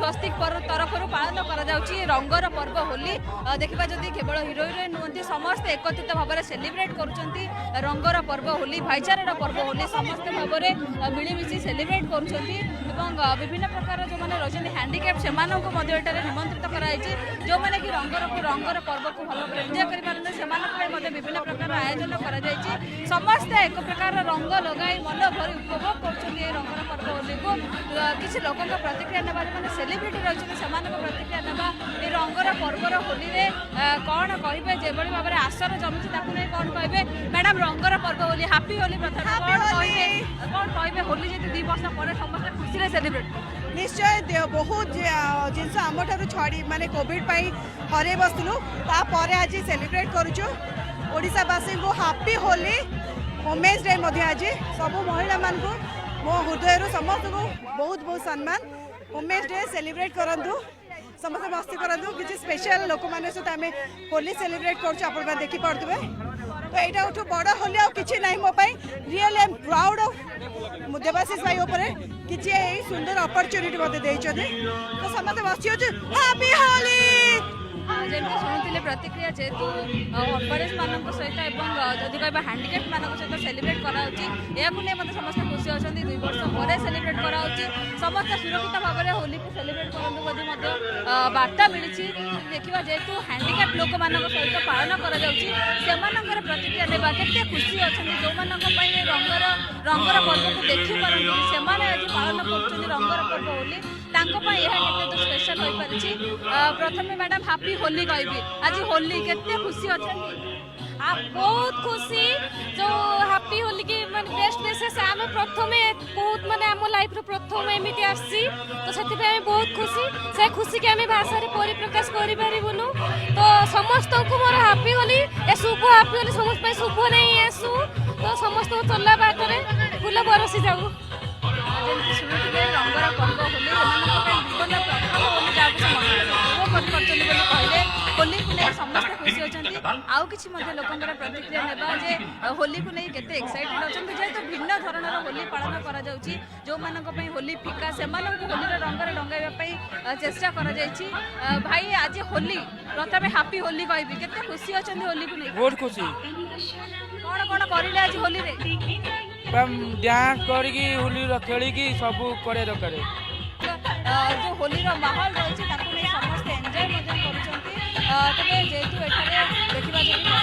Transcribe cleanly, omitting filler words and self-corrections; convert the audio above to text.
स्वस्तिक तरफ पालन कर रंगर पर्व होली देखा जदि केवल हिरो हिरोइन नुहति समस्ते एकत्रित भाव में सेलिब्रेट करुँच रंगर पर्व होली भाईचार पर्व होली समस्त भाव में मिलमिशि सेलिब्रेट करुँच विभिन्न प्रकार जो मैंने रही हैंडिकैप से निमंत्रित कराई जो मैंने कि रंगर पर्व को भल एंजॉय करें से विभिन्न प्रकार आयोजन कर समस्ते एक प्रकार रंग लगाई मन भरी उपभोग कर रंगर पर्व होली को किसी लोकों प्रतिक्रिया ना जो मैंने सेलिब्रिटी रही से प्रतिक्रिया ना ये रंगर पर्वर होली कौन कहे जो भाव में आसर जमी कौन कहे मैडम रंगर पर्व होली हापी होली प्रथम कौन कहे होली जी 2 वर्ष पर समस्त खुशी सेलिब्रेट निश्चय बहुत जिनस आम ठार छड़ी माने कोविड हरे बसलु तापर आज सेलिब्रेट करुचु ओडिशावासी को हापी होली वोमेन्स डे आज सब महिला मान मो हृदय समस्त को बहुत बहुत सम्मान वोमेन्स डे सेलिब्रेट करूँ समस्त मस्ती करूँ किसी स्पेशल लोक मैंने सहित आम होली सेलिब्रेट कर देखी पारे तो यहाँ उठू बड़ होली आछि ना मो real I am proud of Debashish भाई उपर किसी सुंदर अपॉर्चुनिटी मत देते तो समस्त बसी हैप्पी होली जमी शुणुले प्रतिक्रिया जेहेतु ऑर्फनेज मान सहित जदि कह हैंडिकैप मान सहित सेलिब्रेट कराऊँगी मतलब समस्त खुशी अच्छा 2 वर्ष पर सेलिब्रेट कराऊँगी समस्त सुरक्षित भाव में होली को सेलिब्रेट करूँ वार्ता मिली देखा जेहेतु हैंडिकैप लोक मान सहित पालन कर प्रतिक्रिया देवा के खुशी अच्छा जो रंगर पर्व को देखिपार से आज पालन कर रंगर पर्व होली केते स्पेशल हो पारिछि प्रथमे मैडम हैप्पी होली कहबी आज होली केते खुशी अछंती आप बहुत खुशी जो हैप्पी होली की माने बेस्ट विशेष आम प्रथमे बहुत माने आम लाइफ रो प्रथम एमिति आसी तो सेति पे हम बहुत खुशी से खुशी के हम भाषा रे परिप्रकाश करि परिबुनु तो समस्त को मोर हैप्पी होली ए शुभ हैप्पी होली समस्त पे शुभ नहीं आसु तो समस्त चला बात रे फूल बरसी जाऊ शुणुले रंगर पर्व होली विभिन्न प्रकार होली जहाँ कहले होली को नहीं समस्त खुशी अच्छा आउ कि लोकंर प्रतिक्रिया ना होली को नहीं केते एक्साइटेड अच्छा जेहेतु भिन्न धरणर होली पालन करा जो मानी होली फिका से होली रंगर रंगाइवा चेष्टा कर भाई आज होली प्रथम हैप्पी होली कहबी केते खुशी अच्छा होली को नहीं बहुत खुशी कौन कौन करें आज होली रे डांस करके होली खेलिकी सब करे दरकार जो होली माहौल रही है समस्त एंजॉय कर जेहेतु देखा